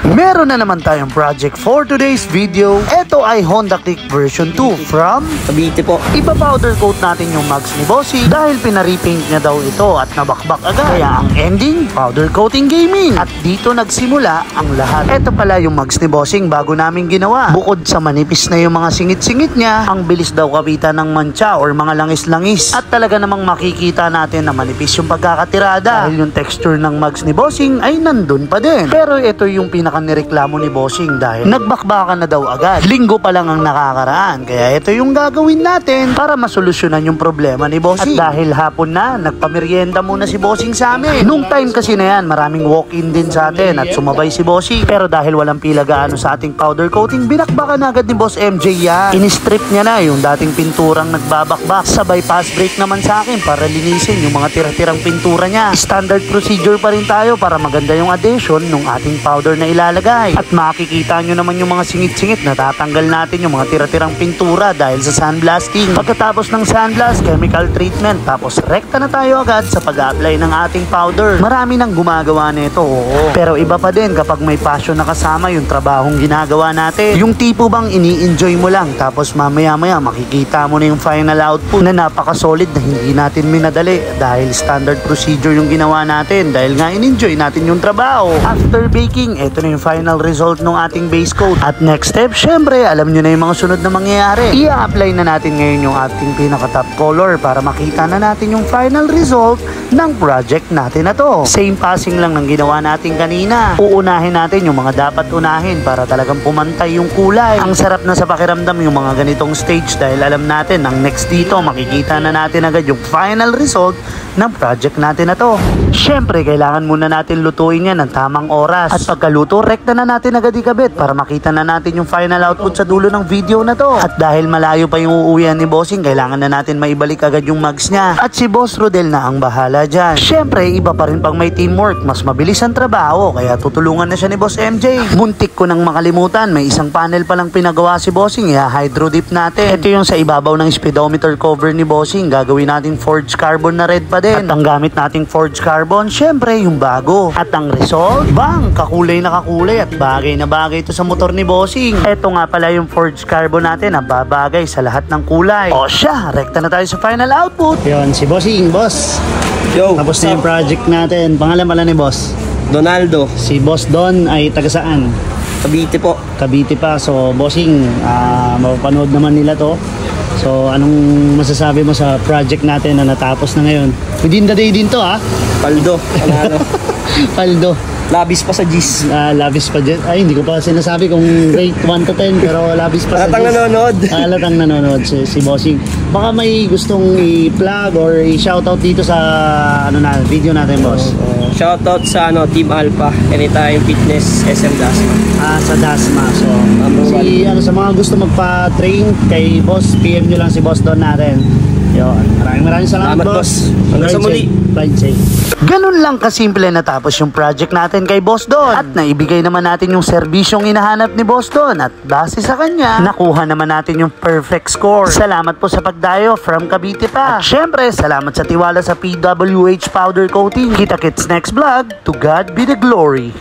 Meron na naman tayong project for today's video. Ito ay Honda Click version 2 from Cavite po. Ipa-powder coat natin yung mugs ni Bossy dahil pina-repaint niya daw ito at nabakbak agad. Kaya ang ending, powder coating gaming. At dito nagsimula ang lahat. Ito pala yung mugs ni Bossing bago namin ginawa. Bukod sa manipis na yung mga singit-singit niya, ang bilis daw kapitan ng mancha or mga langis-langis. At talaga namang makikita natin na manipis yung pagkakatirada dahil yung texture ng mugs ni Bossing ay nandun pa din. Pero ito yung pinaka-nireklamo ni Bossing dahil nagbakbakan na daw agad. Linggo pa lang ang nakakaraan. Kaya ito yung gagawin natin para masolusyonan yung problema ni Bossing. At dahil hapon na, nagpamerienda muna si Bossing sa amin. Nung time kasi na yan, maraming walk-in din sa atin at sumabay si Bossing. Pero dahil walang pila gaano sa ating powder coating, binakbakan agad ni Boss MJ yan. In-strip niya na yung dating pinturang nagbabakbak. Sabay pass break naman sa akin para linisin yung mga tira-tirang pintura niya. Standard procedure pa rin tayo para maganda yung adhesion ng ating powder na ilalagay. At makikita nyo naman yung mga singit-singit na tatanggal natin yung mga tira-tirang pintura dahil sa sandblasting. Pagkatapos ng sandblast, chemical treatment, tapos rekta na tayo agad sa pag-apply ng ating powder. Marami nang gumagawa nito, oo. Pero iba pa din kapag may passion na kasama yung trabahong ginagawa natin. Yung tipo bang ini-enjoy mo lang tapos mamaya-maya makikita mo na yung final output na napaka-solid na hindi natin minadali dahil standard procedure yung ginawa natin dahil nga in-enjoy natin yung trabaho. After baking, ito na yung final result ng ating base coat. At next step, syempre, alam nyo na yung mga sunod na mangyayari. I-apply na natin ngayon yung ating pinaka-top color para makita na natin yung final result ng project natin na to. Same passing lang ng ginawa natin kanina. Uunahin natin yung mga dapat unahin para talagang pumantay yung kulay. Ang sarap na sa pakiramdam yung mga ganitong stage dahil alam natin ang next dito makikita na natin agad yung final result ng project natin na to. Syempre, kailangan muna natin lutuin yan ng tamang oras. At pagkaluto, rekta na natin agad ikabit para makita na natin yung final output sa dulo ng video na to. At dahil malayo pa yung uuwian ni Bossing, kailangan na natin maibalik agad yung mugs niya. At si Boss Rodel na ang bahala dyan. Syempre, iba pa rin pang may teamwork. Mas mabilis ang trabaho, kaya tutulungan na siya ni Boss MJ. Muntik ko nang makalimutan, may isang panel palang pinagawa si Bossing. Hydro dip natin. Ito yung sa ibabaw ng speedometer cover ni Bossing. Gagawin natin forged carbon na red pa din. At ang gamit nating forged carbon, syempre yung bago. At ang result, bang, kakulay na kakulay at bagay na bagay ito sa motor ni Bossing. Ito nga pala yung forged carbon natin na babagay sa lahat ng kulay. O siya, rekta na tayo sa final output. Yun, si Bossing, boss. Yo, tapos na yung project natin. Pangalan pala ni boss? Donaldo. Si Boss Don ay taga saan? Cavite po. Cavite pa. So, Bossing, mapapanood naman nila to. So, anong masasabi mo sa project natin na natapos na ngayon? Within the day din to, ha? Paldo. Ano? Paldo. Labis pa sa G's. Labis pa dyan. Ay, hindi ko pa sinasabi kung rate 1 to 10, pero labis pa sa G's. Halatang nanonood. Halatang nanonood si Bossing. Baka may gustong i-plug or i-shoutout dito sa video natin, boss. Shoutout sa Team Alpha, Anytime Fitness, SM Dasma. Sa Dasma. So, sa mga gusto magpa-train kay boss, PM nyo lang si Boss Don natin. Yun. Maraming salamat, boss. Hanggang sa muli. Ride safe. Ganun lang kasimple natapos yung project natin kay Boss Don. At naibigay naman natin yung serbisyong hinahanap ni Boss Don. At base sa kanya, nakuha naman natin yung perfect score. Salamat po sa pagdayo from Cavite pa. At syempre, salamat sa tiwala sa PWH Powder Coating. Kita-kits next vlog. To God be the glory.